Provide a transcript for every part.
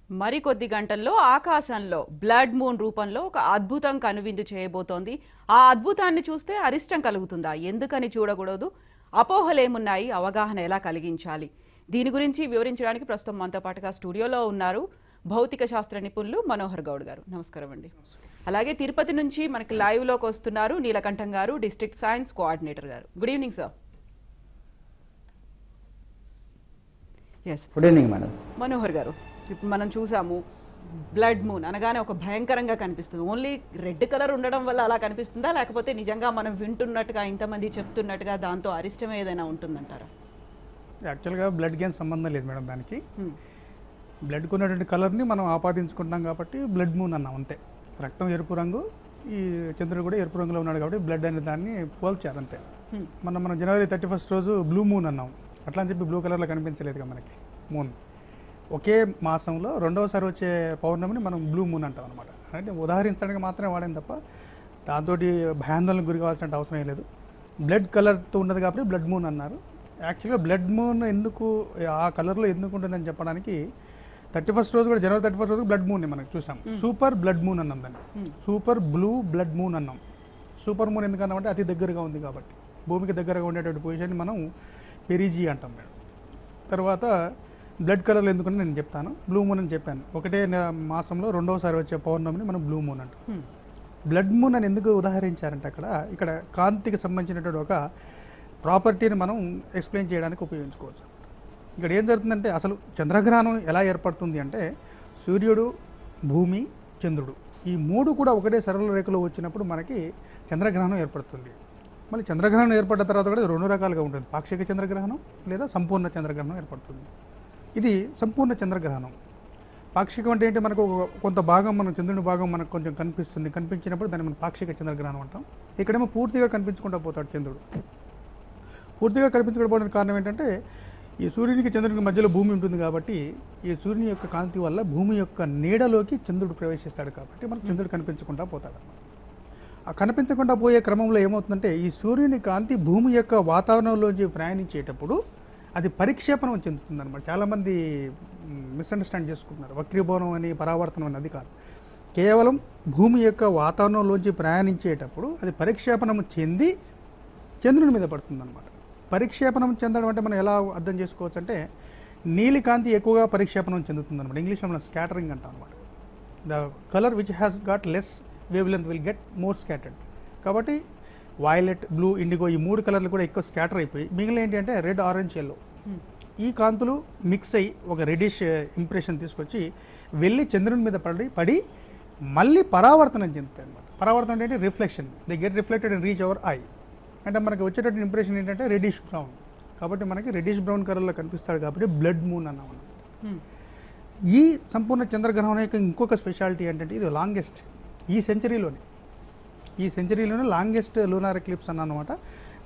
మరికొద్ది గంటల్లో ఆకాశంలో బ్లడ్ మూన్ రూపంలో ఒక అద్భుతం కనువిందు చేయబోతోంది. ఆ అద్భుతాన్ని చూస్తే అరిష్టం కలుగుతుందా? ఎందుకని చూడకూడదు? అపోహలేమున్నాయి? అవగాహన ఎలా కలిగించాలి? దీని గురించి వివరించడానికి ప్రస్తుతం మనతో పాటుగా స్టూడియోలో ఉన్నారు భౌతిక శాస్త్ర నిపుణులు మనోహర్ గౌడ్ గారు. నమస్కారం అండి. అలాగే తిరుపతి నుంచి మనకి లైవ్లోకి వస్తున్నారు Neelakantam garu, district science coordinator garu. Good evening sir. Yes, good evening madam. Manohar garu, ఇప్పుడు మనం చూసాము బ్లడ్ మూన్ అనగానే ఒక భయంకరంగా కనిపిస్తుంది. ఓన్లీ రెడ్ కలర్ ఉండడం వల్ల అలా కనిపిస్తుందా, లేకపోతే నిజంగా మనం వింటున్నట్టుగా ఇంతమంది చెప్తున్నట్టుగా దాంతో అరిష్టం ఏదైనా ఉంటుందంటారా? యాక్చువల్గా బ్లడ్ గేమ్ సంబంధం లేదు మేడం. దానికి బ్లడ్కు ఉన్నటువంటి కలర్ని మనం ఆపాదించుకుంటున్నాం కాబట్టి బ్లడ్ మూన్ అన్నాం అంతే. రక్తం ఎరుపు రంగు, ఈ చంద్రుడు కూడా ఎరుపు రంగులో ఉన్నాడు కాబట్టి బ్లడ్ అనే దాన్ని పోల్చారు అంతే. మనం జనవరి 31 రోజు బ్లూ మూన్ అన్నాం. అట్లా అని చెప్పి బ్లూ కలర్లో కనిపించలేదుగా మనకి మూన్. ఒకే మాసంలో రెండవసారి వచ్చే పౌర్ణమిని మనం బ్లూ మూన్ అంటాం అనమాట. అంటే ఉదాహరించడానికి మాత్రమే వాడాం తప్ప దాంతో భయాందోళనకు గురి కావాల్సిన అవసరం లేదు. బ్లడ్ కలర్తో ఉన్నది కాబట్టి బ్లడ్ మూన్ అన్నారు. యాక్చువల్గా బ్లడ్ మూన్ ఎందుకు ఆ కలర్లో ఎందుకు ఉంటుందని చెప్పడానికి 31 రోజు కూడా, జనవరి 31 రోజు బ్లడ్ మూన్ని మనం చూసాం. సూపర్ బ్లడ్ మూన్ అన్నాం దాన్ని. సూపర్ బ్లూ బ్లడ్ మూన్ అన్నాం. సూపర్ మూన్ ఎందుకన్నామంటే అతి దగ్గరగా ఉంది కాబట్టి, భూమికి దగ్గరగా ఉండేటువంటి పొజిషన్ని మనం పెరిజీ అంటాం మేడం. తర్వాత బ్లడ్ కలర్లు ఎందుకని నేను చెప్తాను. బ్లూ మూన్ అని చెప్పాను. ఒకటే మాసంలో రెండవసారి వచ్చే పౌర్ణమిని మనం బ్లూ మూన్ అంటాం. బ్లడ్ మూన్ అని ఎందుకు ఉదాహరించారంటే ఇక్కడ కాంతికి సంబంధించినటువంటి ఒక ప్రాపర్టీని మనం ఎక్స్ప్లెయిన్ చేయడానికి ఉపయోగించుకోవచ్చు. ఇక్కడ ఏం జరుగుతుందంటే అసలు చంద్రగ్రహణం ఎలా ఏర్పడుతుంది అంటే సూర్యుడు, భూమి, చంద్రుడు ఈ మూడు కూడా ఒకటే సరళ రేఖలో వచ్చినప్పుడు మనకి చంద్రగ్రహణం ఏర్పడుతుంది. మళ్ళీ చంద్రగ్రహణం ఏర్పడ్డ తర్వాత కూడా రెండు రకాలుగా ఉంటుంది. పాక్షిక చంద్రగ్రహణం లేదా సంపూర్ణ చంద్రగ్రహణం ఏర్పడుతుంది. ఇది సంపూర్ణ చంద్రగ్రహణం. పాక్షికం అంటే ఏంటి, మనకు కొంత భాగం, మన చంద్రుని భాగం మనకు కొంచెం కనిపిస్తుంది. కనిపించినప్పుడు దాన్ని మనం పాక్షిక చంద్రగ్రహణం అంటాం. ఇక్కడేమో పూర్తిగా కనిపించకుండా పోతాడు చంద్రుడు. పూర్తిగా కనిపించకపోవడానికి కారణం ఏంటంటే ఈ సూర్యునికి చంద్రునికి మధ్యలో భూమి ఉంటుంది కాబట్టి ఈ సూర్యుని యొక్క కాంతి వల్ల భూమి యొక్క నీడలోకి చంద్రుడు ప్రవేశిస్తాడు కాబట్టి మనకు చంద్రుడు కనిపించకుండా పోతాడు. ఆ కనిపించకుండా పోయే క్రమంలో ఏమవుతుందంటే ఈ సూర్యుని కాంతి భూమి యొక్క వాతావరణంలోంచి ప్రయాణించేటప్పుడు అది పరిక్షేపణం చెందుతుంది అనమాట. చాలామంది మిస్అండర్స్టాండ్ చేసుకుంటున్నారు. వక్రీభవనం అని, పరావర్తనం అని అది కాదు. కేవలం భూమి యొక్క వాతావరణంలోంచి ప్రయాణించేటప్పుడు అది పరిక్షేపణం చెంది చంద్రుని మీద పడుతుంది అనమాట. పరిక్షేపణం చెందడం అంటే మనం ఎలా అర్థం చేసుకోవచ్చు అంటే నీలి కాంతి ఎక్కువగా పరిక్షేపణం చెందుతుంది అనమాట. ఇంగ్లీష్లో మనం స్కాటరింగ్ అంటాం అనమాట. The colour which has got less wave length will get more scattered. కాబట్టి వైలెట్, బ్లూ, ఇండిగో ఈ మూడు కలర్లు కూడా ఎక్కువ స్కాటర్ అయిపోయి మిగిలిన ఏంటి అంటే రెడ్, ఆరెంజ్, ఎల్లో ఈ కాంతులు మిక్స్ అయ్యి ఒక రెడిష్ ఇంప్రెషన్ తీసుకొచ్చి వెళ్ళి చంద్రుని మీద పడి మళ్ళీ పరావర్తనం చెందుతాయి అనమాట. పరావర్తనం అంటే reflection. They get reflected and reach our I. అంటే మనకి వచ్చేటటువంటి ఇంప్రెషన్ ఏంటంటే రెడిష్ బ్రౌన్. కాబట్టి మనకి రెడిష్ బ్రౌన్ కలర్లో కనిపిస్తాడు కాబట్టి బ్లడ్ మూన్ అన్నాం అన్నమాట. ఈ సంపూర్ణ చంద్రగ్రహణం యొక్క ఇంకొక స్పెషాలిటీ ఏంటంటే ఇది లాంగెస్ట్ ఈ సెంచరీలోనే లాంగెస్ట్ లూనార్ ఎక్లిప్స్ అన్నమాట.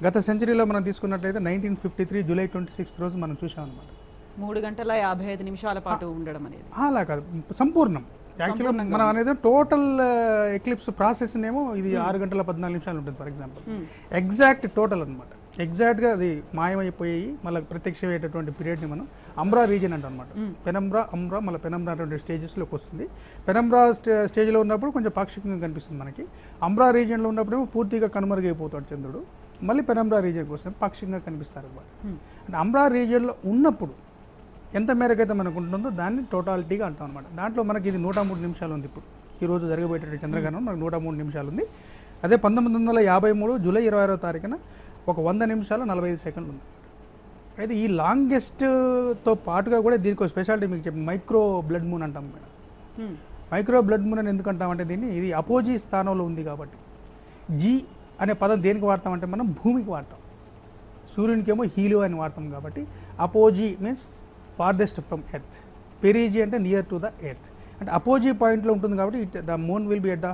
గత సెంచరీలో మనం తీసుకున్నట్లయితే 1953 జూలై 26 రోజు మనం చూసాం అనమాట. 3 గంటల 55 నిమిషాల పాటు ఉండడం అనేది అలా కాదు, సంపూర్ణం. యాక్చువల్గా మనం అనేది టోటల్ ఎక్లిప్స్ ప్రాసెస్ ఏమో ఇది 6 గంటల 14 నిమిషాలు ఉంటుంది ఫర్ ఎగ్జాంపుల్. ఎగ్జాక్ట్ టోటల్ అనమాట. ఎగ్జాక్ట్గా అది మాయమైపోయి మళ్ళీ ప్రత్యక్షమయ్యేటటువంటి పీరియడ్ని మనం అంబ్రా రీజియన్ అంటాం అనమాట. పెనంబ్రా, అంబ్రా, మళ్ళీ పెనంబ్రా అటువంటి స్టేజెస్లోకి వస్తుంది. పెనంబ్రా స్టేజ్లో ఉన్నప్పుడు కొంచెం పాక్షికంగా కనిపిస్తుంది మనకి. అంబ్రా రీజియన్లో ఉన్నప్పుడేమో పూర్తిగా కనుమరుగైపోతాడు చంద్రుడు. మళ్ళీ పెనంబ్రా రీజియన్కి వస్తే పాక్షికంగా కనిపిస్తారు అనమాట. అంటే అంబ్రా రీజియన్లో ఉన్నప్పుడు ఎంత మేరకు అయితే మనకు ఉంటుందో దాన్ని టోటాలిటీగా అంటాం అనమాట. దాంట్లో మనకి ఇది 103 నిమిషాలు ఉంది. ఇప్పుడు ఈరోజు జరగబోయేటటువంటి చంద్రగ్రహణం మనకు 103 నిమిషాలు ఉంది. అదే 1953 జూలై 26వ తారీఖున ఒక 100 నిమిషాలు 45 సెకండ్లు ఉంది. అయితే ఈ లాంగెస్ట్తో పాటుగా కూడా దీనికి ఒక స్పెషాలిటీ మీకు చెప్పి మైక్రో బ్లడ్ మూన్ అంటాం మేడం. మైక్రో బ్లడ్ మూన్ అని ఎందుకు అంటామంటే దీన్ని ఇది అపోజీ స్థానంలో ఉంది కాబట్టి. జీ అనే పదం దేనికి వాడతామంటే మనం భూమికి వాడతాం. సూర్యునికి ఏమో హీలియో అని వాడతాం కాబట్టి apogee means farthest from earth. Perigee అంటే నియర్ టు ద ఎర్త్. అంటే అపోజీ పాయింట్లో ఉంటుంది కాబట్టి the moon will be at the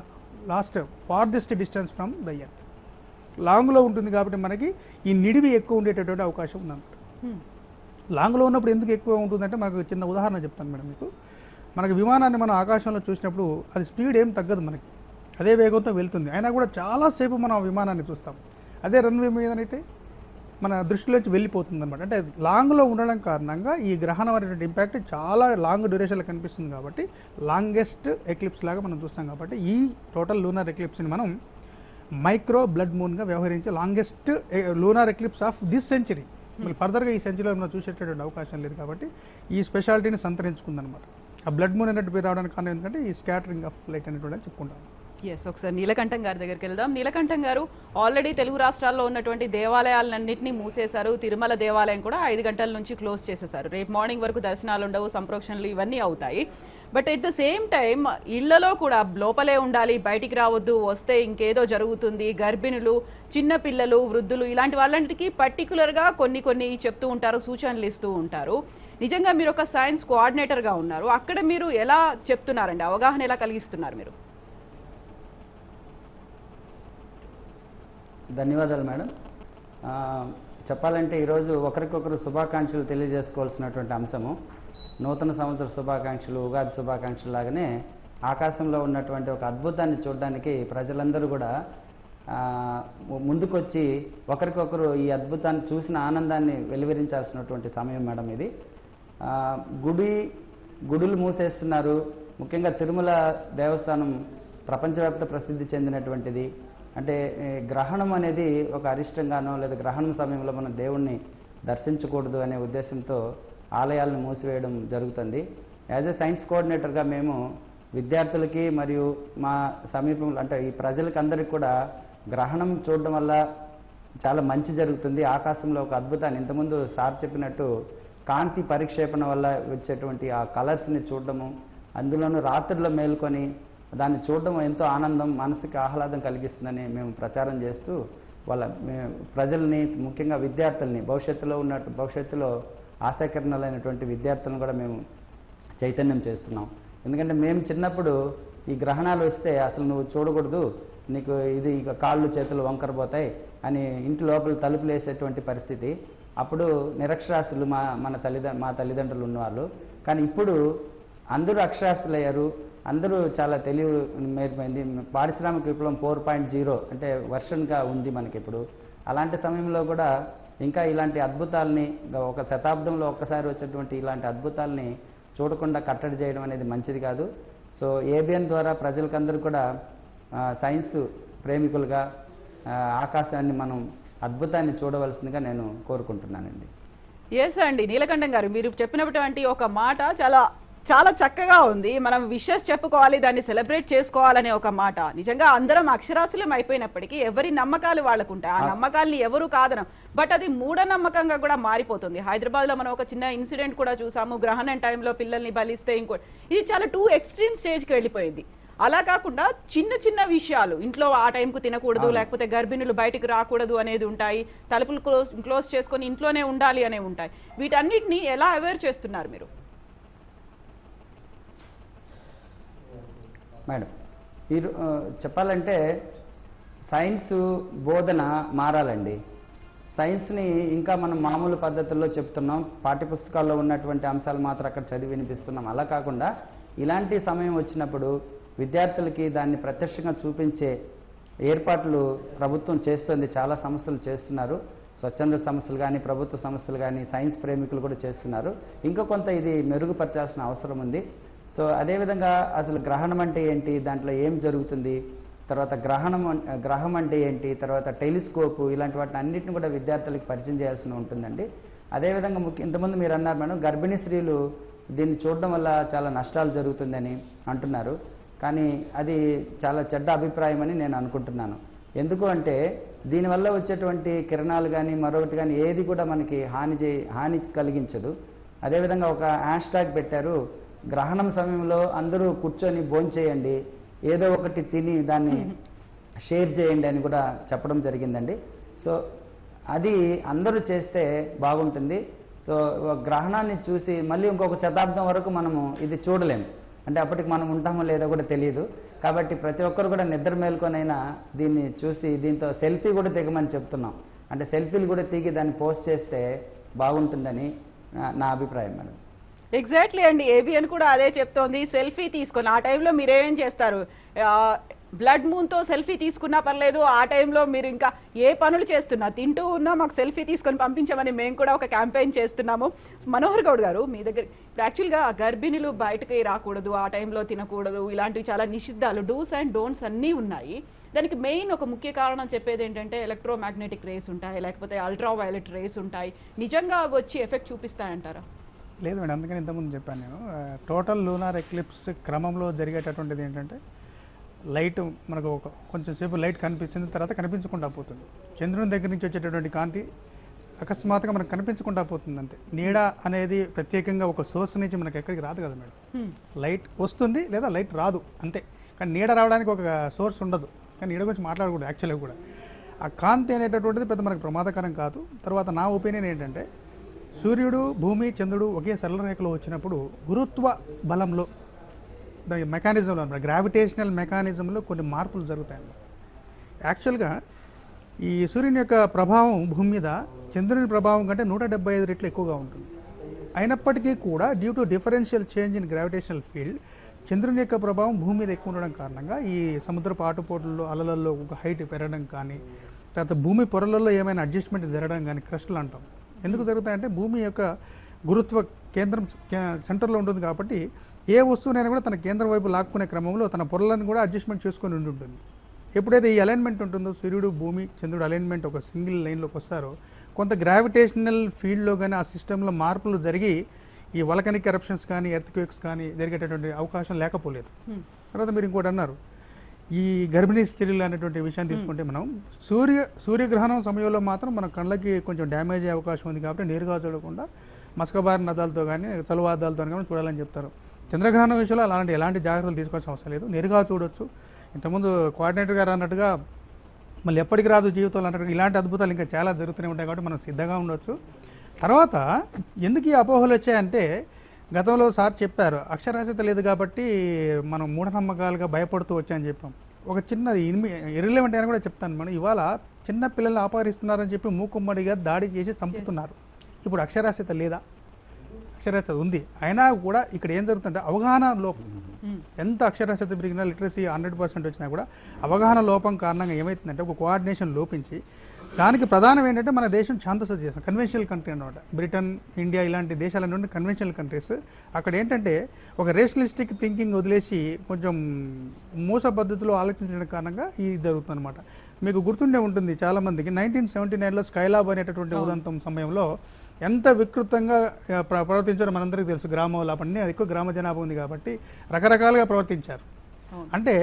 last farthest distance from the earth. లాంగ్లో ఉంటుంది కాబట్టి మనకి ఈ నిడివి ఎక్కువ ఉండేటటువంటి అవకాశం ఉందన్నమాట. లాంగ్లో ఉన్నప్పుడు ఎందుకు ఎక్కువ ఉంటుందంటే మనకు చిన్న ఉదాహరణ చెప్తాను మేడం మీకు. మనకి విమానాన్ని మనం ఆకాశంలో చూసినప్పుడు అది స్పీడ్ ఏం తగ్గదు, మనకి అదే వేగంతో వెళ్తుంది. అయినా కూడా చాలాసేపు మనం ఆ విమానాన్ని చూస్తాం. అదే రన్వే మీదనైతే మన దృష్టిలోంచి వెళ్ళిపోతుంది అనమాట. అంటే లాంగ్లో ఉండడం కారణంగా ఈ గ్రహణం అనేటువంటి ఇంపాక్ట్ చాలా లాంగ్ డ్యూరేషన్లో కనిపిస్తుంది కాబట్టి లాంగెస్ట్ ఎక్లిప్స్ లాగా మనం చూస్తాం. కాబట్టి ఈ టోటల్ లూనార్ ఎక్లిప్స్ని మనం మైక్రో బ్లడ్ మూన్గా వ్యవహరించే longest lunar eclipse of this century. మళ్ళీ ఫర్దర్గా ఈ సెంచరీలో మనం చూసేటటువంటి అవకాశం లేదు కాబట్టి ఈ స్పెషాలిటీని సంతరించుకుందనమాట. ఆ బ్లడ్ మూన్ అనేటువంటి పేరు రావడానికి కారణం ఎందుకంటే ఈ స్కాటరింగ్ ఆఫ్ లైట్ అనేటువంటి చెప్పుకుంటాం. ఎస్, ఒకసారి నీలకంఠం గారి దగ్గరికి వెళ్దాం. నీలకంఠం గారు, ఆల్రెడీ తెలుగు రాష్ట్రాల్లో ఉన్నటువంటి దేవాలయాలన్నింటినీ మూసేశారు. తిరుమల దేవాలయం కూడా 5 గంటల నుంచి క్లోజ్ చేసేశారు. రేపు మార్నింగ్ వరకు దర్శనాలు ఉండవు, సంప్రోక్షణలు ఇవన్నీ అవుతాయి. But at the same time ఇళ్లలో కూడా లోపలే ఉండాలి, బయటికి రావద్దు, వస్తే ఇంకేదో జరుగుతుంది, గర్భిణులు, చిన్న పిల్లలు, వృద్ధులు ఇలాంటి వాళ్ళంటికి పర్టికులర్గా కొన్ని చెప్తూ ఉంటారు, సూచనలు ఇస్తూ ఉంటారు. నిజంగా మీరు ఒక సైన్స్ కోఆర్డినేటర్గా ఉన్నారు, అక్కడ మీరు ఎలా చెప్తున్నారండి, అవగాహన ఎలా కలిగిస్తున్నారు మీరు? ధన్యవాదాలు మేడం. చెప్పాలంటే ఈరోజు ఒకరికొకరు శుభాకాంక్షలు తెలియజేసుకోవాల్సినటువంటి అంశము. నూతన సంవత్సర శుభాకాంక్షలు, ఉగాది శుభాకాంక్షలు లాగానే ఆకాశంలో ఉన్నటువంటి ఒక అద్భుతాన్ని చూడడానికి ప్రజలందరూ కూడా ముందుకొచ్చి ఒకరికొకరు ఈ అద్భుతాన్ని చూసిన ఆనందాన్ని వెలువరించాల్సినటువంటి సమయం మేడం ఇది. గుడులు మూసేస్తున్నారు. ముఖ్యంగా తిరుమల దేవస్థానం ప్రపంచవ్యాప్త ప్రసిద్ధి చెందినటువంటిది. అంటే గ్రహణం అనేది ఒక అరిష్టంగానో లేదా గ్రహణం సమయంలో మనం దేవుణ్ణి దర్శించకూడదు అనే ఉద్దేశంతో ఆలయాలను మూసివేయడం జరుగుతుంది. యాజ్ ఎ సైన్స్ కోఆర్డినేటర్గా మేము విద్యార్థులకి మరియు మా సమీపంలో అంటే ఈ ప్రజలకి అందరికీ కూడా గ్రహణం చూడడం వల్ల చాలా మంచి జరుగుతుంది. ఆకాశంలో ఒక అద్భుతాన్ని ఇంతకుముందు సార్ చెప్పినట్టు కాంతి పరిక్షేపణ వల్ల వచ్చేటువంటి ఆ కలర్స్ని చూడడము, అందులోనూ రాత్రుల్లో మేల్కొని దాన్ని చూడడం ఎంతో ఆనందం, మనసుకి ఆహ్లాదం కలిగిస్తుందని మేము ప్రచారం చేస్తూ ప్రజల్ని, ముఖ్యంగా విద్యార్థుల్ని, భవిష్యత్తులో ఆశాకిరణాలైనటువంటి విద్యార్థులను కూడా మేము చైతన్యం చేస్తున్నాం. ఎందుకంటే మేము చిన్నప్పుడు ఈ గ్రహణాలు వస్తే అసలు నువ్వు చూడకూడదు, నీకు ఇది కాళ్ళు చేతులు వంకరపోతాయి అని ఇంటి లోపల తలుపులు వేసేటువంటి పరిస్థితి. అప్పుడు నిరక్షరాస్యులు మా తల్లిదండ్రులు ఉన్నవాళ్ళు. కానీ ఇప్పుడు అందరూ అక్షరాస్యులయ్యారు, అందరూ చాలా తెలివి మేరిపోయింది. పారిశ్రామిక విప్లవం 4.0 అంటే వర్షన్గా ఉంది మనకి ఇప్పుడు. అలాంటి సమయంలో కూడా ఇంకా ఇలాంటి అద్భుతాలని, ఒక శతాబ్దంలో ఒక్కసారి వచ్చేటువంటి ఇలాంటి అద్భుతాలని చూడకుండా కట్టడి చేయడం అనేది మంచిది కాదు. సో ఏబిఎన్ ద్వారా ప్రజలకందరూ కూడా సైన్స్ ప్రేమికులుగా ఆకాశాన్ని మనం అద్భుతాన్ని చూడవలసిందిగా నేను కోరుకుంటున్నానండి. ఎస్ అండి, నీలకంఠం గారు, మీరు చెప్పినటువంటి ఒక మాట చాలా చక్కగా ఉంది. మనం విషెస్ చెప్పుకోవాలి, దాన్ని సెలబ్రేట్ చేసుకోవాలనే ఒక మాట. నిజంగా అందరం అక్షరాస్యులం అయిపోయినప్పటికీ ఎవరి నమ్మకాలు వాళ్ళకు ఉంటాయి. ఆ నమ్మకాల్ని ఎవరు కాదనం, బట్ అది మూఢనమ్మకంగా కూడా మారిపోతుంది. హైదరాబాద్ లో మనం ఒక చిన్న ఇన్సిడెంట్ కూడా చూసాము. గ్రహణం టైంలో పిల్లల్ని బలిస్తే ఇది చాలా టూ ఎక్స్ట్రీమ్ స్టేజ్కి వెళ్ళిపోయింది. అలా కాకుండా చిన్న విషయాలు, ఇంట్లో ఆ టైంకు తినకూడదు, లేకపోతే గర్భిణులు బయటకు రాకూడదు అనేది ఉంటాయి, తలుపులు క్లోజ్ చేసుకొని ఇంట్లోనే ఉండాలి అనేవి ఉంటాయి. వీటన్నిటిని ఎలా అవేర్ చేస్తున్నారు మీరు? మేడం, మీరు చెప్పాలంటే సైన్స్ బోధన మారాలండి. సైన్స్ని ఇంకా మనం మామూలు పద్ధతుల్లో చెప్తున్నాం, పాఠ్యపుస్తకాల్లో ఉన్నటువంటి అంశాలు మాత్రం అక్కడ చదివి వినిపిస్తున్నాం. అలా కాకుండా ఇలాంటి సమయం వచ్చినప్పుడు విద్యార్థులకి దాన్ని ప్రత్యక్షంగా చూపించే ఏర్పాట్లు ప్రభుత్వం చేస్తుంది. చాలా సంస్థలు చేస్తున్నారు. స్వచ్ఛంద సంస్థలు కానీ, ప్రభుత్వ సంస్థలు కానీ, సైన్స్ ప్రేమికులు కూడా చేస్తున్నారు. ఇంకా కొంత ఇది మెరుగుపరచాల్సిన అవసరం ఉంది. సో అదేవిధంగా అసలు గ్రహణం అంటే ఏంటి, దాంట్లో ఏం జరుగుతుంది, తర్వాత గ్రహం అంటే ఏంటి, తర్వాత టెలిస్కోపు, ఇలాంటి వాటిని అన్నింటిని కూడా విద్యార్థులకు పరిచయం చేయాల్సి ఉంటుందండి. అదేవిధంగా ఇంతకుముందు మీరు అన్నారు మేడం, గర్భిణీ స్త్రీలు దీన్ని చూడడం వల్ల చాలా నష్టాలు జరుగుతుందని అంటున్నారు. కానీ అది చాలా చెడ్డ అభిప్రాయం అని నేను అనుకుంటున్నాను. ఎందుకు అంటే దీనివల్ల వచ్చేటువంటి కిరణాలు కానీ మరొకటి కానీ ఏది కూడా మనకి హాని కలిగించదు. అదేవిధంగా ఒక హ్యాష్ ట్యాగ్ పెట్టారు, గ్రహణం సమయంలో అందరూ కూర్చొని భోంచేయండి, ఏదో ఒకటి తిని దాన్ని షేర్ చేయండి అని కూడా చెప్పడం జరిగిందండి. సో అది అందరూ చేస్తే బాగుంటుంది. సో గ్రహణాన్ని చూసి మళ్ళీ ఇంకొక శతాబ్దం వరకు మనము ఇది చూడలేము, అంటే అప్పటికి మనం ఉంటామో లేదో కూడా తెలియదు. కాబట్టి ప్రతి ఒక్కరు కూడా నిద్ర మేల్కొనైనా దీన్ని చూసి దీంతో సెల్ఫీ కూడా దిగమని చెప్తున్నాం. అంటే సెల్ఫీలు కూడా దిగి దాన్ని పోస్ట్ చేస్తే బాగుంటుందని నా అభిప్రాయం మేడం. ఎగ్జాక్ట్లీ అండి, ఏబిఎన్ కూడా అదే చెప్తోంది. సెల్ఫీ తీసుకొని ఆ టైంలో మీరేం చేస్తారు, బ్లడ్ మూన్తో సెల్ఫీ తీసుకున్నా పర్లేదు, ఆ టైంలో మీరు ఇంకా ఏ పనులు చేస్తున్నా తింటూ ఉన్నా మాకు సెల్ఫీ తీసుకొని పంపించమని మేము కూడా ఒక క్యాంపెయిన్ చేస్తున్నాము. మనోహర్ గౌడ్ గారు, మీ దగ్గర ఇప్పుడు యాక్చువల్గా గర్భిణులు బయటకి రాకూడదు, ఆ టైంలో తినకూడదు, ఇలాంటివి చాలా నిషిద్ధాలు, డూస్ అండ్ డోంట్స్ అన్నీ ఉన్నాయి. దానికి మెయిన్ ఒక ముఖ్య కారణం చెప్పేది ఏంటంటే ఎలక్ట్రోమాగ్నెటిక్ రేస్ ఉంటాయి, లేకపోతే అల్ట్రా వైలెట్ రేస్ ఉంటాయి. నిజంగా అవి వచ్చి ఎఫెక్ట్ చూపిస్తాయంటారా? లేదు మేడం, అందుకని ఇంతకుముందు చెప్పాను నేను. టోటల్ లూనార్ ఎక్లిప్స్ క్రమంలో జరిగేటటువంటిది ఏంటంటే లైట్ మనకు కొంచెం సేపు లైట్ కనిపించిన తర్వాత కనిపించకుండా పోతుంది. చంద్రుని దగ్గర నుంచి వచ్చేటటువంటి కాంతి అకస్మాత్తుగా మనకు కనిపించకుండా పోతుంది అంతే. నీడ అనేది ప్రత్యేకంగా ఒక సోర్స్ నుంచి మనకి ఎక్కడికి రాదు కదా మేడం. లైట్ వస్తుంది లేదా లైట్ రాదు అంతే. కానీ నీడ రావడానికి ఒక సోర్స్ ఉండదు. కానీ నీడ గురించి మాట్లాడకూడదు యాక్చువల్గా కూడా. ఆ కాంతి అనేటటువంటిది పెద్ద మనకు ప్రమాదకరం కాదు. తర్వాత నా ఒపీనియన్ ఏంటంటే సూర్యుడు, భూమి, చంద్రుడు ఒకే సరళ రేఖలో వచ్చినప్పుడు గురుత్వ బలంలో మెకానిజంలో గ్రావిటేషనల్ మెకానిజంలో కొన్ని మార్పులు జరుగుతాయి. యాక్చువల్గా ఈ సూర్యుని యొక్క ప్రభావం భూమి మీద చంద్రుని ప్రభావం కంటే 175 రెట్లు ఎక్కువగా ఉంటుంది. అయినప్పటికీ కూడా due to differential change in gravitational field చంద్రుని యొక్క ప్రభావం భూమి మీద ఎక్కువ ఉండడం కారణంగా ఈ సముద్రపు ఆటుపోట్లలో అలలలో ఒక హైట్ పెరగడం కానీ, తర్వాత భూమి పొరలలో ఏమైనా అడ్జస్ట్మెంట్ జరగడం కానీ క్రస్టులు అంటాం. ఎందుకు జరుగుతాయంటే భూమి యొక్క గురుత్వ కేంద్రం సెంటర్లో ఉంటుంది కాబట్టి ఏ వస్తువునైనా కూడా తన కేంద్రం వైపు లాక్కునే క్రమంలో తన పొరలను కూడా అడ్జస్ట్మెంట్ చేసుకొని ఉంటుంది. ఎప్పుడైతే ఈ అలైన్మెంట్ ఉంటుందో సూర్యుడు, భూమి, చంద్రుడు అలైన్మెంట్ ఒక సింగిల్ లైన్లోకి వస్తారో కొంత గ్రావిటేషనల్ ఫీల్డ్లో కానీ ఆ సిస్టంలో మార్పులు జరిగి ఈ వల్కనిక్ ఎరప్షన్స్ కానీ ఎర్త్క్వేక్స్ కానీ జరిగేటటువంటి అవకాశం లేకపోలేదు. తర్వాత మీరు ఇంకోటి అన్నారు, ఈ గర్భిణీ స్త్రీలు అనేటువంటి విషయాన్ని తీసుకుంటే మనం సూర్యగ్రహణం సమయంలో మాత్రం మన కళ్ళకి కొంచెం డ్యామేజ్ అయ్యే అవకాశం ఉంది కాబట్టి నేరుగా చూడకుండా మసకబారిన అద్దాలతో కానీ చలువ అద్దాలతో కానీ చూడాలని చెప్తారు. చంద్రగ్రహణం విషయంలో ఎలాంటి జాగ్రత్తలు తీసుకోవాల్సిన అవసరం లేదు, నేరుగా చూడొచ్చు. ఇంతకుముందు కోఆర్డినేటర్ గారు అన్నట్టుగా మళ్ళీ ఎప్పటికి రాదు జీవితంలో అన్నట్టుగా ఇలాంటి అద్భుతాలు ఇంకా చాలా జరుగుతూనే ఉంటాయి కాబట్టి మనం సిద్ధంగా ఉండొచ్చు. తర్వాత ఎందుకు ఈ అపోహలు వచ్చాయంటే గతంలో సార్ చెప్పారు అక్షరాస్యత లేదు కాబట్టి మనం మూఢనమ్మకాలుగా భయపడుతూ వచ్చాయని చెప్పాం. ఒక చిన్నది ఇర్రిలెవెంట్ అని కూడా చెప్తాను. మనం ఇవాళ చిన్న పిల్లల్ని అపహరిస్తున్నారని చెప్పి మూకుమ్మడిగా దాడి చేసి చంపుతున్నారు. ఇప్పుడు అక్షరాస్యత లేదా? అక్షరాస్యత ఉంది. అయినా కూడా ఇక్కడ ఏం జరుగుతుందంటే అవగాహన లోపం. ఎంత అక్షరాస్యత పెరిగినా, లిటరసీ 100% వచ్చినా కూడా అవగాహన లోపం కారణంగా ఏమవుతుందంటే ఒక కోఆర్డినేషన్ లోపించి దానికి ప్రధానం ఏంటంటే మన దేశం ఛాందస దేశం, కన్వెన్షనల్ కంట్రీ అన్నమాట. బ్రిటన్, ఇండియా ఇలాంటి దేశాల నుండి కన్వెన్షనల్ కంట్రీస్. అక్కడ ఏంటంటే ఒక రేషనలిస్టిక్ థింకింగ్ వదిలేసి కొంచెం మూస పద్ధతిలో ఆలోచించడం కారణంగా ఇది జరుగుతుంది అనమాట. మీకు గుర్తుండే ఉంటుంది చాలామందికి 1979లో స్కైలాబ్ అనేటటువంటి ఉదంతం సమయంలో ఎంత వికృతంగా ప్రవర్తించారో మనందరికీ తెలుసు. గ్రామంలో అప్పటి ఎక్కువ గ్రామ జనాభా ఉంది కాబట్టి రకరకాలుగా ప్రవర్తించారు. అంటే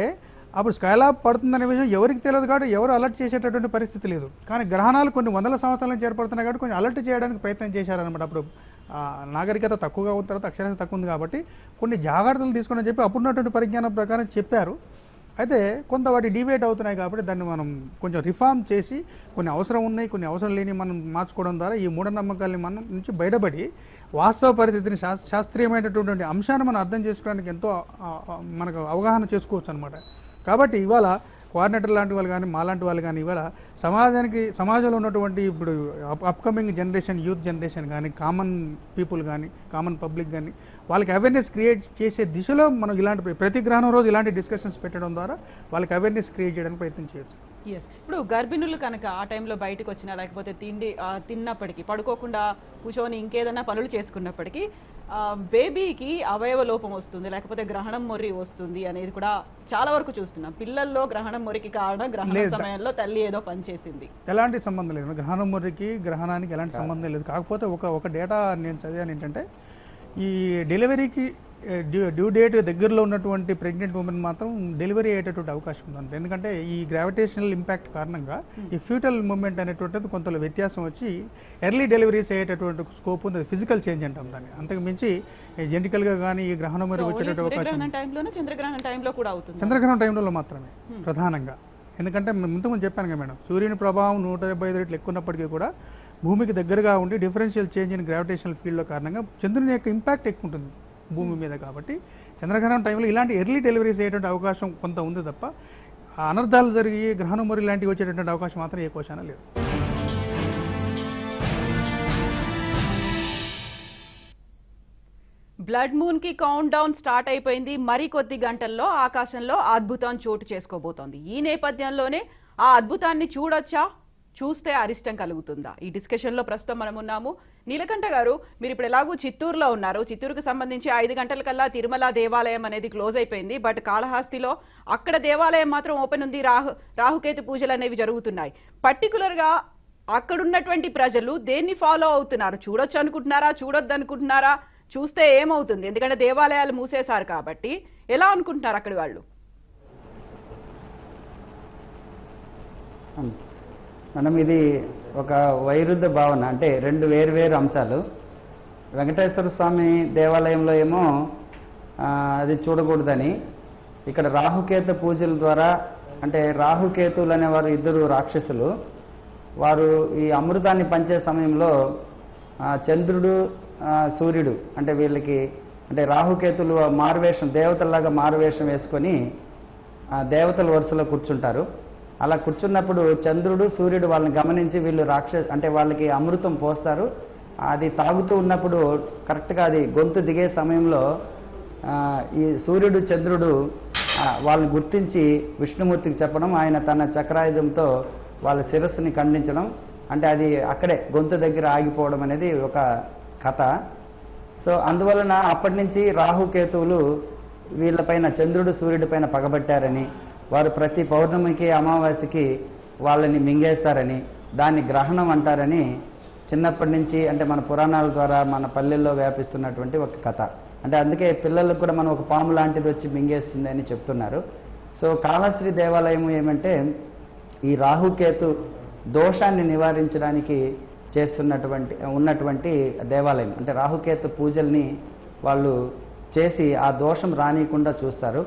అప్పుడు స్కైలాబ్ పడుతుందనే విషయం ఎవరికి తెలియదు కాబట్టి ఎవరు అలర్ట్ చేసేటటువంటి పరిస్థితి లేదు. కానీ గ్రహణాలు కొన్ని వందల సంవత్సరాల నుంచి ఏర్పడుతున్నాయి కాబట్టి కొంచెం అలర్ట్ చేయడానికి ప్రయత్నం చేశారనమాట. అప్పుడు నాగరికత తక్కువగా ఉన్న తర్వాత అక్షరాస్యత తక్కువ ఉంది కాబట్టి కొన్ని జాగ్రత్తలు తీసుకోండి చెప్పి అప్పుడున్నటువంటి పరిజ్ఞానం ప్రకారం చెప్పారు. అయితే కొంత వాటి డిబేట్ అవుతున్నాయి కాబట్టి దాన్ని మనం కొంచెం రిఫార్మ్ చేసి కొన్ని అవసరం ఉన్నాయి, కొన్ని అవసరం లేని మనం మార్చుకోవడం ద్వారా ఈ మూఢనమ్మకాలని మనం నుంచి బయటపడి వాస్తవ పరిస్థితిని శాస్త్రీయమైనటువంటి అంశాన్ని మనం అర్థం చేసుకోవడానికి ఎంతో మనకు అవగాహన చేసుకోవచ్చు అనమాట. కాబట్టి ఇవాళ కోఆర్డినేటర్ లాంటి వాళ్ళు కానీ మాలాంటి వాళ్ళు కానీ ఇవాళ సమాజంలో ఉన్నటువంటి ఇప్పుడు అప్కమింగ్ జనరేషన్, యూత్ జనరేషన్ కానీ, కామన్ పీపుల్ కానీ, కామన్ పబ్లిక్ కానీ వాళ్ళకి అవేర్నెస్ క్రియేట్ చేసే దిశలో మనం ఇలాంటి ప్రతి గ్రహణం రోజు ఇలాంటి డిస్కషన్స్ పెట్టడం ద్వారా వాళ్ళకి అవేర్నెస్ క్రియేట్ చేయడానికి ప్రయత్నం చేయొచ్చు. ఇప్పుడు గర్భిణులు కనుక ఆ టైంలో బయటకు వచ్చినా లేకపోతే తిన్నప్పటికీ పడుకోకుండా కూర్చొని ఇంకేదైనా పనులు చేసుకున్నప్పటికీ బేబీకి అవయవ లోపం వస్తుంది, లేకపోతే గ్రహణం మొర్రి వస్తుంది అనేది కూడా చాలా వరకు చూస్తున్నాం. పిల్లల్లో గ్రహణం మొరికి కారణం గ్రహణ సమయంలో తల్లి ఏదో పనిచేసింది. ఎలాంటి సంబంధం లేదు, గ్రహణం మొర్రికి గ్రహణానికి ఎలాంటి సంబంధం లేదు. కాకపోతే ఒక డేటా నేను చదివాను ఏంటంటే ఈ డెలివరీకి డ్యూ డేట్ దగ్గరలో ఉన్నటువంటి ప్రెగ్నెంట్ ఉమెన్ మాత్రం డెలివరీ అయ్యేటటువంటి అవకాశం ఉందంట. ఎందుకంటే ఈ గ్రావిటేషనల్ ఇంపాక్ట్ కారణంగా ఈ ఫ్యూటల్ మూమెంట్ అనేటువంటిది కొంత వ్యత్యాసం వచ్చి ఎర్లీ డెలివరీస్ అయ్యేటటువంటి స్కోప్ ఉంది. ఫిజికల్ చేంజ్ అంటాం దాన్ని. అంతకు మించి జెనెటికల్గా కానీ ఈ గ్రహణం మరి వచ్చేటటువంటి అవకాశం చంద్రగ్రహణం టైంలో మాత్రమే ప్రధానంగా. ఎందుకంటే ఇంతకుముందు చెప్పాను కదా మేడం, సూర్యుని ప్రభావం 175 రెట్లు ఎక్కువ ఉన్నప్పటికీ కూడా భూమికి దగ్గరగా ఉండి డిఫరెన్షియల్ చేంజ్ ఇన్ గ్రావిటేషనల్ ఫీల్డ్లో కారణంగా చంద్రుని యొక్క ఇంపాక్ట్ ఎక్కువ ఉంటుంది భూమి మీద. కాబట్టి చంద్రగ్రహణం టైంలో ఇలాంటి ఎర్లీ డెలివరీస్ అయ్యేటువంటి అవకాశం కొంత ఉంది తప్ప అనర్థాలు జరిగి గ్రహణం మరి ఇలాంటివి వచ్చేటటువంటి అవకాశం మాత్రం ఏ కోశాన లేదు. బ్లడ్ మూన్ కి కౌంట్ డౌన్ స్టార్ట్ అయిపోయింది. మరి కొద్ది గంటల్లో ఆకాశంలో అద్భుతం చోటు చేసుకోబోతోంది. ఈ నేపథ్యంలోనే ఆ అద్భుతాన్ని చూడొచ్చా, చూస్తే అరిష్టం కలుగుతుందా? ఈ డిస్కషన్ లో ప్రస్తుతం మనం ఉన్నాము. నీలకంఠ గారు, మీరు ఇప్పుడు ఎలాగూ చిత్తూరులో ఉన్నారు. చిత్తూరుకు సంబంధించి 5 గంటలకల్లా తిరుమల దేవాలయం అనేది క్లోజ్ అయిపోయింది. బట్ కాళహస్తిలో అక్కడ దేవాలయం మాత్రం ఓపెన్ ఉంది. రాహుకేతు పూజలు అనేవి జరుగుతున్నాయి. పర్టికులర్ గా అక్కడున్నటువంటి ప్రజలు దేన్ని ఫాలో అవుతున్నారు? చూడొచ్చు అనుకుంటున్నారా, చూడొద్దు అనుకుంటున్నారా, చూస్తే ఏమవుతుంది? ఎందుకంటే దేవాలయాలు మూసేశారు కాబట్టి ఎలా అనుకుంటున్నారు అక్కడి వాళ్ళు? మనం ఇది ఒక వైరుద్ధ భావన, అంటే 2 వేరు అంశాలు. వెంకటేశ్వర స్వామి దేవాలయంలో ఏమో అది చూడకూడదని, ఇక్కడ రాహుకేతు పూజల ద్వారా, అంటే రాహుకేతువులు అనేవారు 2 రాక్షసులు. వారు ఈ అమృతాన్ని పంచే సమయంలో చంద్రుడు సూర్యుడు, అంటే వీళ్ళకి, అంటే రాహుకేతులు మారువేషం, దేవతల్లాగా మారువేషం వేసుకొని దేవతల వరుసలో కూర్చుంటారు. అలా కూర్చున్నప్పుడు చంద్రుడు సూర్యుడు వాళ్ళని గమనించి వీళ్ళు అంటే వాళ్ళకి అమృతం పోస్తారు. అది తాగుతూ ఉన్నప్పుడు కరెక్ట్గా అది గొంతు దిగే సమయంలో ఈ సూర్యుడు చంద్రుడు వాళ్ళని గుర్తించి విష్ణుమూర్తికి చెప్పడం, ఆయన తన చక్రాయుధంతో వాళ్ళ శిరస్సుని ఖండించడం, అంటే అది అక్కడే గొంతు దగ్గర ఆగిపోవడం అనేది ఒక కథ. సో అందువలన అప్పటి నుంచి రాహుకేతువులు వీళ్ళపైన, చంద్రుడు సూర్యుడి పైన పగబట్టారని, వారు ప్రతి పౌర్ణమికి అమావాస్యకి వాళ్ళని మింగేస్తారని, దాన్ని గ్రహణం అంటారని చిన్నప్పటి నుంచి, అంటే మన పురాణాల ద్వారా మన పల్లెల్లో వ్యాపిస్తున్నటువంటి ఒక కథ. అంటే అందుకే పిల్లలకు కూడా మనం ఒక పాము లాంటిది వచ్చి మింగేస్తుంది అని చెప్తున్నారు. సో కాళహస్తి దేవాలయం ఏమంటే ఈ రాహుకేతు దోషాన్ని నివారించడానికి ఉన్నటువంటి దేవాలయం. అంటే రాహుకేతు పూజల్ని వాళ్ళు చేసి ఆ దోషం రానియకుండా చూస్తారు.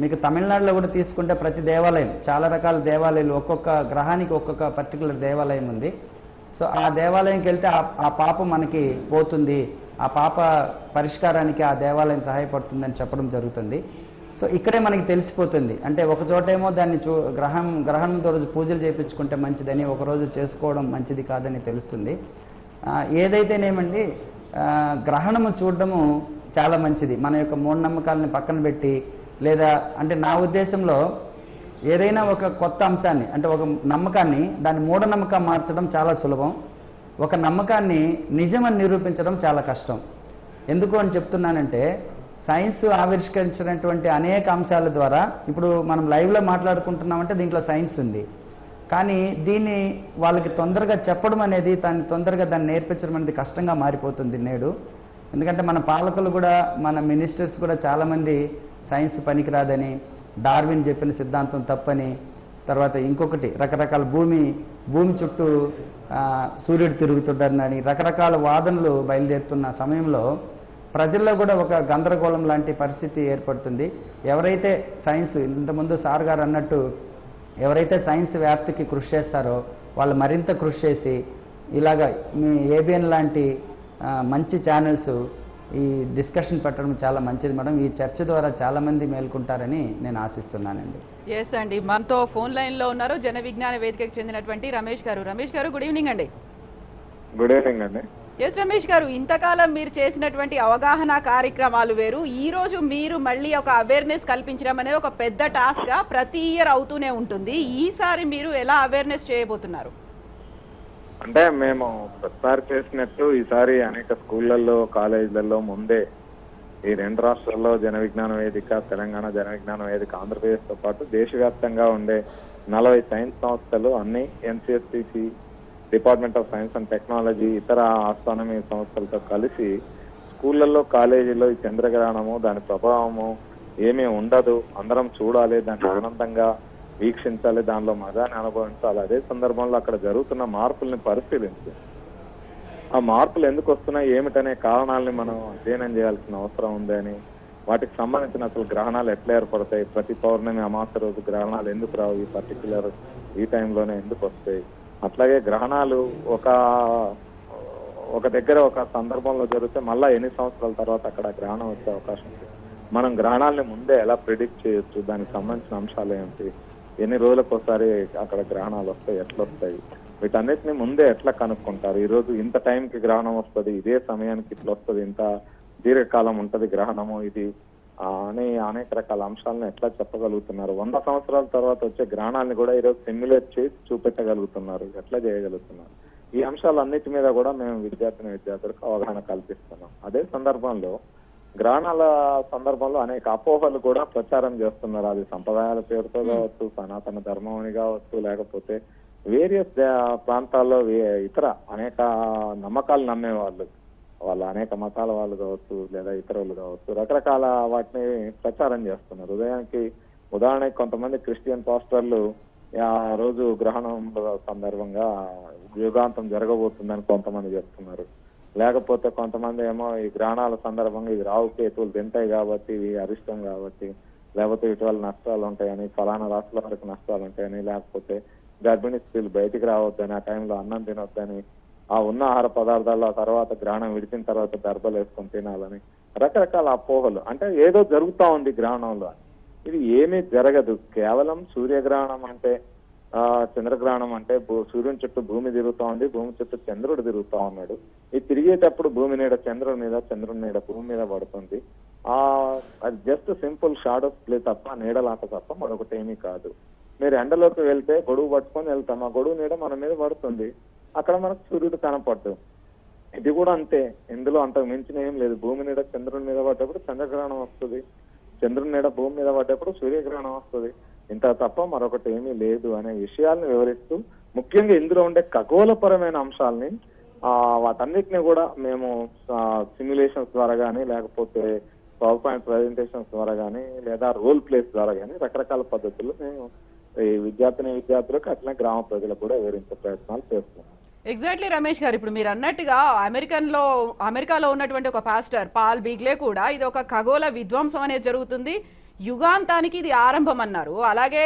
మీకు తమిళనాడులో కూడా తీసుకుంటే ప్రతి దేవాలయం, చాలా రకాల దేవాలయాలు, ఒక్కొక్క గ్రహానికి ఒక్కొక్క పర్టికులర్ దేవాలయం ఉంది. సో ఆ దేవాలయంకి వెళ్తే ఆ పాపం మనకి పోతుంది, ఆ పాప పరిష్కారానికి ఆ దేవాలయం సహాయపడుతుందని చెప్పడం జరుగుతుంది. సో ఇక్కడే మనకి తెలిసిపోతుంది, అంటే ఒక చోటేమో దాన్ని గ్రహణంతో రోజు పూజలు చేయించుకుంటే మంచిదని, ఒకరోజు చేసుకోవడం మంచిది కాదని తెలుస్తుంది. ఏదైతేనేమండి గ్రహణము చూడడము చాలా మంచిది. మన యొక్క మూఢనమ్మకాలని పక్కన పెట్టి, లేదా అంటే నా ఉద్దేశంలో ఏదైనా ఒక కొత్త అంశాన్ని, అంటే ఒక నమ్మకాన్ని దాన్ని మూఢనమ్మకం మార్చడం చాలా సులభం. ఒక నమ్మకాన్ని నిజమని నిరూపించడం చాలా కష్టం. ఎందుకు అని చెప్తున్నానంటే, సైన్స్ ఆవిష్కరించినటువంటి అనేక అంశాల ద్వారా, ఇప్పుడు మనం లైవ్లో మాట్లాడుకుంటున్నామంటే దీంట్లో సైన్స్ ఉంది, కానీ దీన్ని వాళ్ళకి తొందరగా చెప్పడం అనేది, తొందరగా దాన్ని నేర్పించడం అనేది కష్టంగా మారిపోతుంది నేడు. ఎందుకంటే మన పాలకులు కూడా, మన మినిస్టర్స్ కూడా చాలామంది సైన్స్ పనికిరాదని, డార్విన్ చెప్పిన సిద్ధాంతం తప్పని, తర్వాత ఇంకొకటి రకరకాల భూమి చుట్టూ సూర్యుడు తిరుగుతుండని రకరకాల వాదనలు బయలుదేరుతున్న సమయంలో ప్రజల్లో కూడా ఒక గందరగోళం లాంటి పరిస్థితి ఏర్పడుతుంది. ఎవరైతే సైన్స్, ఇంతకుముందు సార్ గారు అన్నట్టు, ఎవరైతే సైన్స్ వ్యాప్తికి కృషి చేస్తారో వాళ్ళు మరింత కృషి చేసి, ఇలాగా మీ ఏబిఎన్ లాంటి మంచి ఛానల్స్ ఈ డిస్కషన్ పెట్టడం చాలా మంచిది మేడం. ఈ చర్చ ద్వారా చాలా మంది మేల్కొంటారని నేను ఆశిస్తున్నానండి. ఎస్ అండి, మనతో ఫోన్ లైన్ లో ఉన్నారు జన విజ్ఞాన వేదికకు చెందినటువంటి రమేష్ గారు. రమేష్ గారు, గుడ్ ఈవినింగ్ అండి. గుడ్ ఈవినింగ్ అండి. ఎస్ రమేష్ గారు, ఇంతకాలం మీరు చేసినటువంటి అవగాహన కార్యక్రమాలు వేరు, ఈ రోజు మీరు మళ్ళీ ఒక అవేర్నెస్ కల్పించడం అనేది ఒక పెద్ద టాస్క్ గా ప్రతి ఇయర్ అవుతూనే ఉంటుంది. ఈసారి మీరు ఎలా అవేర్నెస్ చేయబోతున్నారు? అంటే మేము ప్రతిసారి చేసినట్టు ఈసారి అనేక స్కూళ్లలో, కాలేజీలలో ముందే ఈ 2 రాష్ట్రాల్లో జన విజ్ఞాన వేదిక, తెలంగాణ జన విజ్ఞాన వేదిక, ఆంధ్రప్రదేశ్తో పాటు దేశవ్యాప్తంగా ఉండే 40 సైన్స్ సంస్థలు, అన్ని NCSTC, department of science and technology, ఇతర ఆస్ట్రానమీ సంస్థలతో కలిసి స్కూళ్లలో, కాలేజీలో ఈ చంద్రగ్రహణము, దాని ప్రభావము ఏమీ ఉండదు, అందరం చూడాలి, దాన్ని ఆనందంగా వీక్షించాలి, దానిలో మజాని అనుభవించాలి. అదే సందర్భంలో అక్కడ జరుగుతున్న మార్పుల్ని పరిశీలించి ఆ మార్పులు ఎందుకు వస్తున్నాయి, ఏమిటనే కారణాలని మనం అధ్యయనం చేయాల్సిన అవసరం ఉంది అని, వాటికి సంబంధించిన అసలు గ్రహణాలు ఎట్లా ఏర్పడతాయి, ప్రతి పౌర్ణమి అమావాస్య రోజు గ్రహణాలు ఎందుకు రావు, ఈ పర్టికులర్ ఈ టైంలోనే ఎందుకు వస్తాయి, అట్లాగే గ్రహణాలు ఒక దగ్గర ఒక సందర్భంలో జరిగితే మళ్ళా ఎన్ని సంవత్సరాల తర్వాత అక్కడ గ్రహణం వచ్చే అవకాశం ఉంది, మనం గ్రహణాలని ముందే ఎలా ప్రిడిక్ట్ చేయొచ్చు, దానికి సంబంధించిన అంశాలు ఏంటి, ఎన్ని రోజులకు ఒకసారి అక్కడ గ్రహణాలు వస్తాయి, ఎట్లా వస్తాయి, వీటన్నిటిని ముందే ఎట్లా కనుక్కుంటారు, ఈ రోజు ఇంత టైంకి గ్రహణం వస్తుంది, ఇదే సమయానికి ఇట్లా వస్తుంది, ఇంత దీర్ఘకాలం ఉంటది గ్రహణము ఇది అని అనేక రకాల అంశాలను ఎట్లా చెప్పగలుగుతున్నారు? 100 సంవత్సరాల తర్వాత వచ్చే గ్రహణాన్ని కూడా ఈరోజు సిమ్యులేట్ చేసి చూపెట్టగలుగుతున్నారు, ఎట్లా చేయగలుగుతున్నారు? ఈ అంశాలన్నిటి మీద కూడా మేము విద్యార్థులకు అవగాహన కల్పిస్తున్నాం. అదే సందర్భంలో గ్రహణాల సందర్భంలో అనేక అపోహలు కూడా ప్రచారం చేస్తున్నారు. అది సంప్రదాయాల పేరుతో కావచ్చు, సనాతన ధర్మం అని కావచ్చు, లేకపోతే వేరియస్ ప్రాంతాల్లో ఇతర అనేక నమ్మకాలు నమ్మేవాళ్ళు, వాళ్ళ అనేక మతాల వాళ్ళు కావచ్చు లేదా ఇతరులు కావచ్చు, రకరకాల వాటిని ప్రచారం చేస్తున్నారు. ఉదాహరణకి కొంతమంది క్రిస్టియన్ పాస్టర్లు ఆ రోజు గ్రహణం సందర్భంగా యుగాంతం జరగబోతుందని కొంతమంది చెప్తున్నారు. లేకపోతే కొంతమంది ఏమో ఈ గ్రహణాల సందర్భంగా ఇది రాహు కేతువులు తింటాయి కాబట్టి ఇవి అరిష్టం కాబట్టి, లేకపోతే ఇటీవల నష్టాలు ఉంటాయని, ఫలానా రాష్ట్రాల వరకు నష్టాలు ఉంటాయని, లేకపోతే గర్భిణీ స్త్రీలు బయటికి రావద్దని, ఆ టైంలో అన్నం తినొద్దని, ఆ ఉన్న ఆహార పదార్థాలు ఆ తర్వాత గ్రహణం విడిచిన తర్వాత దర్భలు వేసుకొని తినాలని, రకరకాల అపోహలు. అంటే ఏదో జరుగుతా ఉంది గ్రహణంలో. ఇది ఏమీ జరగదు. కేవలం సూర్యగ్రహణం అంటే చంద్రగ్రహణం అంటే సూర్యుని చుట్టూ భూమి తిరుగుతా ఉంది, భూమి చుట్టూ చంద్రుడు తిరుగుతా ఉన్నాడు. ఇది తిరిగేటప్పుడు భూమి నీడ చంద్రుడి మీద, చంద్రుడి నీడ భూమి మీద పడుతుంది. అది జస్ట్ సింపుల్ షాడో ప్లే తప్ప, నీడలాట తప్ప మరొకటి ఏమీ కాదు. మీరు ఎండలోకి వెళ్తే గొడుగు పట్టుకొని వెళ్తాం, ఆ గొడుగు నీడ మన మీద పడుతుంది, అక్కడ మనకు సూర్యుడు కనపడదు. ఇది కూడా అంతే, ఇందులో అంతకు మించిన ఏం లేదు. భూమి నీడ చంద్రుడి మీద పడ్డప్పుడు చంద్రగ్రహణం వస్తుంది, చంద్రుని నీడ భూమి మీద పడ్డప్పుడు సూర్యగ్రహణం వస్తుంది. ఇంత తప్ప మరొకటి ఏమీ లేదు అనే విషయాలను వివరిస్తూ, ముఖ్యంగా ఇందులో ఉండే ఖగోళపరమైన అంశాలని వాటన్నిటిని కూడా మేము సిమ్యులేషన్స్ ద్వారా కానీ, లేకపోతే పవర్ పాయింట్ ప్రజెంటేషన్స్ ద్వారా కానీ, లేదా రోల్ ప్లేస్ ద్వారా కానీ రకరకాల పద్ధతుల్లో మేము ఈ విద్యార్థులకు అట్లా గ్రామ ప్రజలకు కూడా వివరించే ప్రయత్నాలు చేస్తున్నాం. ఎగ్జాక్ట్లీ రమేష్ గారు, ఇప్పుడు మీరు అన్నట్టుగా అమెరికాలో ఉన్నటువంటి ఒక పాస్టర్ పాల్ బీగ్లే కూడా ఇది ఒక ఖగోళ విధ్వంసం అనేది జరుగుతుంది, యుగాంతానికి ఇది ఆరంభం అన్నారు. అలాగే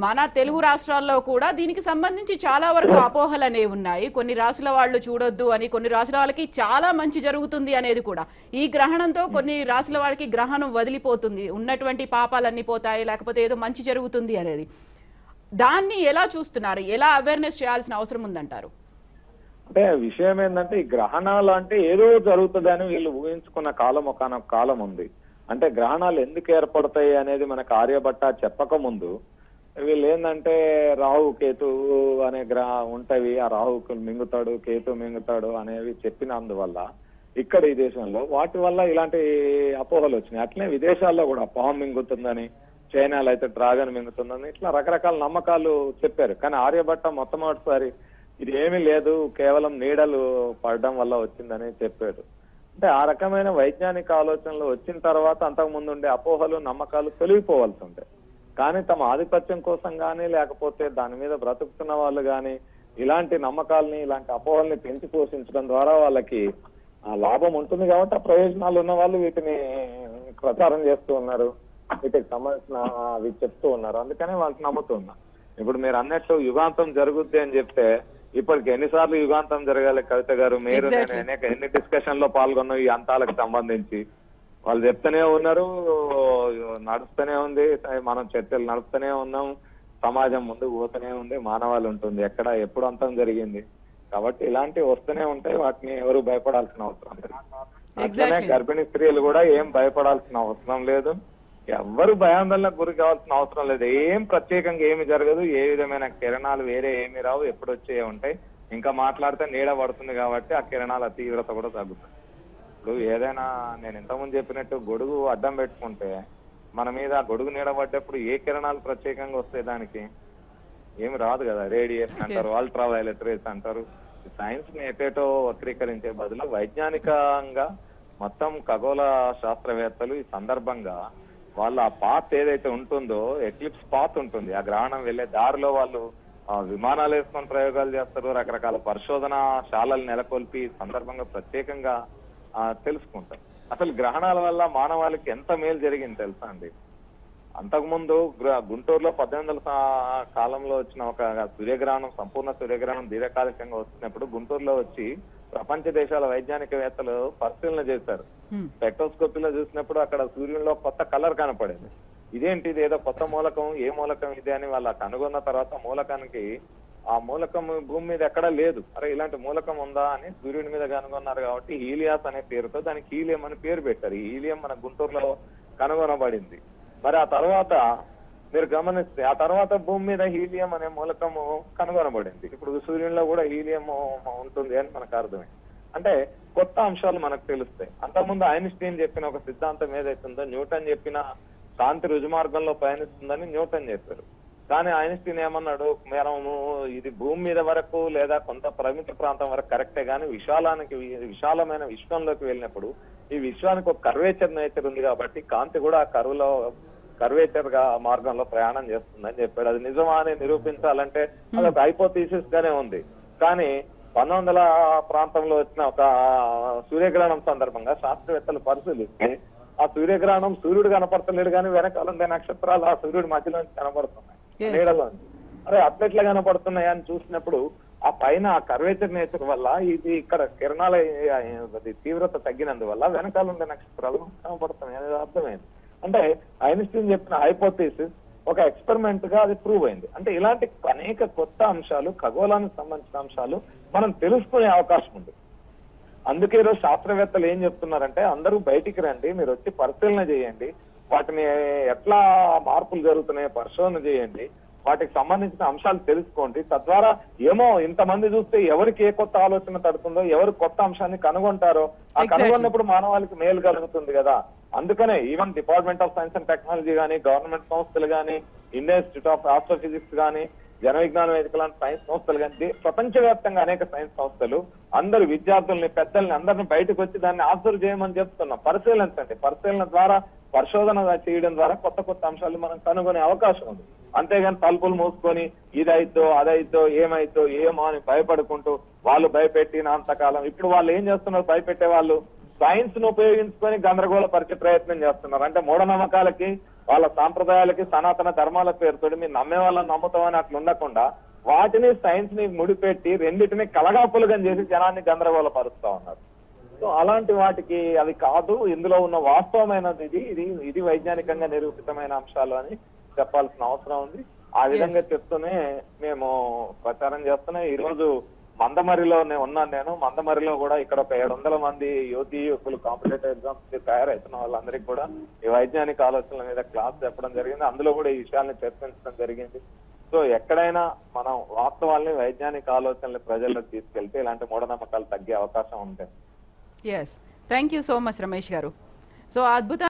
మన తెలుగు రాష్ట్రాల్లో కూడా దీనికి సంబంధించి చాలా వరకు అపోహలు అనేవి ఉన్నాయి. కొన్ని రాసుల వాళ్ళు చూడొద్దు అని, కొన్ని రాసుల వాళ్ళకి చాలా మంచి జరుగుతుంది అనేది కూడా. ఈ గ్రహణంతో కొన్ని రాసుల వాళ్ళకి గ్రహణం వదిలిపోతుంది, ఉన్నటువంటి పాపాలన్నీ పోతాయి, లేకపోతే ఏదో మంచి జరుగుతుంది అనేది. దాన్ని ఎలా చూస్తున్నారు? ఎలా అవేర్నెస్ చేయాల్సిన అవసరం ఉందంటారు? అంటే విషయం ఏంటంటే, ఈ గ్రహణాలు అంటే ఏదో జరుగుతుందని వీళ్ళు ఊహించుకున్న కాలం ఒకనొక కాలం ఉంది. అంటే గ్రహణాలు ఎందుకు ఏర్పడతాయి అనేది మనకు ఆర్యభట్ట చెప్పక ముందు వీళ్ళు ఏంటంటే రాహు కేతు అనే ఉంటవి, ఆ రాహుకు మింగుతాడు, కేతు మింగుతాడు అనేవి చెప్పినందువల్ల ఇక్కడ ఈ దేశంలో వాటి వల్ల ఇలాంటి అపోహలు వచ్చినాయి. అట్లనే విదేశాల్లో కూడా పాము మింగుతుందని, చైనాలో అయితే డ్రాగన్ మింగుతుందని, ఇట్లా రకరకాల నమ్మకాలు చెప్పారు. కానీ ఆర్యభట్ట మొట్టమొదటిసారి ఇది ఏమీ లేదు, కేవలం నీడలు పడడం వల్ల వచ్చిందని చెప్పాడు. అంటే ఆ రకమైన వైజ్ఞానిక ఆలోచనలు వచ్చిన తర్వాత అంతకుముందు ఉండే అపోహలు, నమ్మకాలు తొలగిపోవాల్సి ఉంటాయి. కానీ తమ ఆధిపత్యం కోసం కానీ, లేకపోతే దాని మీద బ్రతుకుతున్న వాళ్ళు కానీ ఇలాంటి నమ్మకాలని, ఇలాంటి అపోహల్ని పెంచి పోషించడం ద్వారా వాళ్ళకి ఆ లాభం ఉంటుంది కాబట్టి ఆ ప్రయోజనాలు ఉన్న వాళ్ళు వీటిని ప్రచారం చేస్తూ ఉన్నారు, వీటికి సంబంధించిన అవి చెప్తూ ఉన్నారు. అందుకనే వాళ్ళకి నమ్ముతూ ఉన్నారు. ఇప్పుడు మీరు అన్నట్టు యుగాంతం జరుగుద్ది అని చెప్తే ఇప్పటికి ఎన్నిసార్లు యుగాంతం జరగాలి కవిత గారు? మీరు ఎన్ని డిస్కషన్ లో పాల్గొన్నాం ఈ అంతాలకు సంబంధించి? వాళ్ళు చెప్తూనే ఉన్నారు, నడుస్తూనే ఉంది, మనం చర్చలు నడుస్తూనే ఉన్నాం, సమాజం ముందుకు పోతూనే ఉంది, మానవాళి ఉంటుంది, ఎక్కడ ఎప్పుడు అంతం జరిగింది. కాబట్టి ఇలాంటివి వస్తూనే ఉంటాయి, వాటిని ఎవరు భయపడాల్సిన అవసరం లేదు. అట్లనే గర్భిణీ స్త్రీలు కూడా ఏం భయపడాల్సిన అవసరం లేదు, ఎవ్వరు భయాందోళనకు గురి కావాల్సిన అవసరం లేదు. ఏం ప్రత్యేకంగా ఏమి జరగదు, ఏ విధమైన కిరణాలు వేరే ఏమి రావు, ఎప్పుడు వచ్చే ఉంటాయి. ఇంకా మాట్లాడితే నీడ పడుతుంది కాబట్టి ఆ కిరణాల తీవ్రత కూడా తగ్గుతుంది. ఇప్పుడు ఏదైనా నేను ఇంతకుముందు చెప్పినట్టు గొడుగు అడ్డం పెట్టుకుంటే మన మీద ఆ గొడుగు నీడ పడ్డప్పుడు ఏ కిరణాలు ప్రత్యేకంగా వస్తాయి? దానికి ఏమి రాదు కదా. రేడియేషన్ అంటారు, అల్ట్రా వైలెట్ రేస్ అంటారు. సైన్స్ ని ఎటేటో వక్రీకరించే బదులు వైజ్ఞానికంగా మొత్తం ఖగోళ శాస్త్రవేత్తలు ఈ సందర్భంగా వాళ్ళ ఆ పాత్ ఏదైతే ఉంటుందో, ఎక్లిప్స్ పాత్ ఉంటుంది, ఆ గ్రహణం వెళ్లే దారిలో వాళ్ళు విమానాలు వేసుకొని ప్రయోగాలు చేస్తారు, రకరకాల పరిశోధన శాలలు నెలకొల్పి సందర్భంగా ప్రత్యేకంగా తెలుసుకుంటారు. అసలు గ్రహణాల వల్ల మానవాళికి ఎంత మేలు జరిగింది తెలుసా అండి? అంతకుముందు గుంటూరులో 1800 కాలంలో వచ్చిన ఒక సూర్యగ్రహణం, సంపూర్ణ సూర్యగ్రహణం దీర్ఘకాలికంగా వచ్చినప్పుడు గుంటూరులో వచ్చి ప్రపంచ దేశాల వైజ్ఞానికవేత్తలు పరిశీలన చేశారు. స్పెక్ట్రోస్కోపీలో చూసినప్పుడు అక్కడ సూర్యునిలో కొత్త కలర్ కనపడింది. ఇదేంటి, ఇది ఏదో కొత్త మూలకం, ఏ మూలకం ఇది అని వాళ్ళ కనుగొన్న తర్వాత మూలకానికి ఆ మూలకం భూమి మీద ఎక్కడా లేదు. అరే ఇలాంటి మూలకం ఉందా అని సూర్యుడి మీద కనుగొన్నారు కాబట్టి హీలియాస్ అనే పేరుతో దానికి హీలియం అని పేరు పెట్టారు. ఈ హీలియం మన గుంటూరులో కనుగొనబడింది. మరి ఆ తర్వాత మీరు గమనిస్తే ఆ తర్వాత భూమి మీద హీలియం అనే మూలకము కనుగొనబడింది. ఇప్పుడు సూర్యునిలో కూడా హీలియం ఉంటుంది అని మనకు అర్థమైంది. అంటే కొత్త అంశాలు మనకు తెలుస్తాయి. అంతకుముందు ఐన్స్టీన్ చెప్పిన ఒక సిద్ధాంతం ఏదైతుందో, న్యూటన్ చెప్పిన కాంతి రుజుమార్గంలో పయనిస్తుందని న్యూటన్ చెప్పారు. కానీ ఐన్స్టీన్ ఏమన్నాడు, మనము ఇది భూమి మీద వరకు లేదా కొంత పరిమిత ప్రాంతం వరకు కరెక్టే, కానీ విశాలమైన విశ్వంలోకి వెళ్ళినప్పుడు ఈ విశ్వానికి ఒక కర్వేచర్ నేచర్ ఉంది కాబట్టి కాంతి కూడా ఆ కర్వేచర్ గా మార్గంలో ప్రయాణం చేస్తుందని చెప్పాడు. అది నిజమా అని నిరూపించాలంటే అది ఒక హైపోథీసిస్ గానే ఉంది. కానీ 1900 ప్రాంతంలో వచ్చిన ఒక సూర్యగ్రహణం సందర్భంగా శాస్త్రవేత్తలు పరిశీలిస్తే ఆ సూర్యగ్రహణం సూర్యుడు కనపడతలేడు కానీ వెనకాలంటే నక్షత్రాలు ఆ సూర్యుడి మధ్యలోంచి కనపడుతున్నాయి నీడలోంచి. అరే అట్లెట్లా కనపడుతున్నాయి అని చూసినప్పుడు ఆ పైన ఆ కర్వేచర్ నేచర్ వల్ల ఇది ఇక్కడ కిరణాల తీవ్రత తగ్గినందువల్ల వెనకాలంటే నక్షత్రాలు కనపడుతున్నాయి అనేది అర్థమైంది. అంటే ఐన్స్టీన్ చెప్పిన హైపోథీసిస్ ఒక ఎక్స్పెరిమెంట్ గా అది ప్రూవ్ అయింది. అంటే ఇలాంటి అనేక కొత్త అంశాలు, ఖగోళానికి సంబంధించిన అంశాలు మనం తెలుసుకునే అవకాశం ఉంది. అందుకే ఈరోజు శాస్త్రవేత్తలు ఏం చెప్తున్నారంటే అందరూ బయటికి రండి, మీరు వచ్చి పరిశీలన చేయండి, వాటిని ఎట్లా మార్పులు జరుగుతున్నాయో పరిశోధన చేయండి, వాటికి సంబంధించిన అంశాలు తెలుసుకోండి. తద్వారా ఏమో ఇంతమంది చూస్తే ఎవరికి ఏ కొత్త ఆలోచన తడుతుందో, ఎవరు కొత్త అంశాన్ని కనుగొంటారో ఆ కనుగొన్నప్పుడు మానవాళికి మేలు కలుగుతుంది కదా. అందుకనే even department of science and technology కానీ, గవర్నమెంట్ సంస్థలు కానీ, ఇండియన్ ఇన్స్టిట్యూట్ ఆఫ్ ఆస్ట్రోఫిజిక్స్ కానీ, జన విజ్ఞాన వేదిక లాంటి సైన్స్ సంస్థలు కానీ, ప్రపంచవ్యాప్తంగా అనేక సైన్స్ సంస్థలు అందరు విద్యార్థుల్ని, పెద్దల్ని అందరిని బయటకు వచ్చి దాన్ని అబ్జర్వ్ చేయమని చెప్తున్నాం. పరిశీలించండి. పరిశీలన ద్వారా, పరిశోధన చేయడం ద్వారా కొత్త కొత్త అంశాలు మనం కనుగొనే అవకాశం ఉంది. అంతేగాని తలుపులు మూసుకొని ఇదైతో అదైతో ఏమైతో ఏమో అని భయపడుకుంటూ వాళ్ళు భయపెట్టినంతకాలం ఇప్పుడు వాళ్ళు ఏం చేస్తున్నారు, భయపెట్టే వాళ్ళు సైన్స్ ను ఉపయోగించుకొని గందరగోళపరిచే ప్రయత్నం చేస్తున్నారు. అంటే మూఢనమ్మకాలకి, వాళ్ళ సాంప్రదాయాలకి, సనాతన ధర్మాల పేరుతో మీరు నమ్మే వాళ్ళని నమ్ముతామని అట్లా ఉండకుండా వాటిని సైన్స్ ని ముడిపెట్టి రెండింటిని కలగాపులుగా చేసి జనాన్ని గందరగోళపరుస్తా ఉన్నారు. సో అలాంటి వాటికి అది కాదు, ఇందులో ఉన్న వాస్తవమైనది ఇది వైజ్ఞానికంగా నిరూపితమైన అంశాలు అని చెప్పాల్సిన అవసరం ఉంది. ఆ విధంగా చెప్తూనే మేము ప్రచారం చేస్తున్నాం. ఈ రోజు మందమరిలోనే ఉన్నాను నేను. మందమరిలో కూడా ఇక్కడ ఒక 700 మంది యువకులు కాంపిటేటివ్ ఎగ్జామ్స్ కి తయారవుతున్న వాళ్ళందరికీ కూడా ఈ వైజ్ఞానిక ఆలోచనల మీద క్లాస్ చెప్పడం జరిగింది. అందులో కూడా ఈ విషయాన్ని చర్చించడం జరిగింది. సో ఎక్కడైనా మనం వాస్తవాల్ని, వైజ్ఞానిక ఆలోచనలు ప్రజల్లోకి తీసుకెళ్తే ఇలాంటి మూఢనమ్మకాలు తగ్గే అవకాశం ఉంటుంది. Yes, thank you so much Ramesh garu. So అద్భుత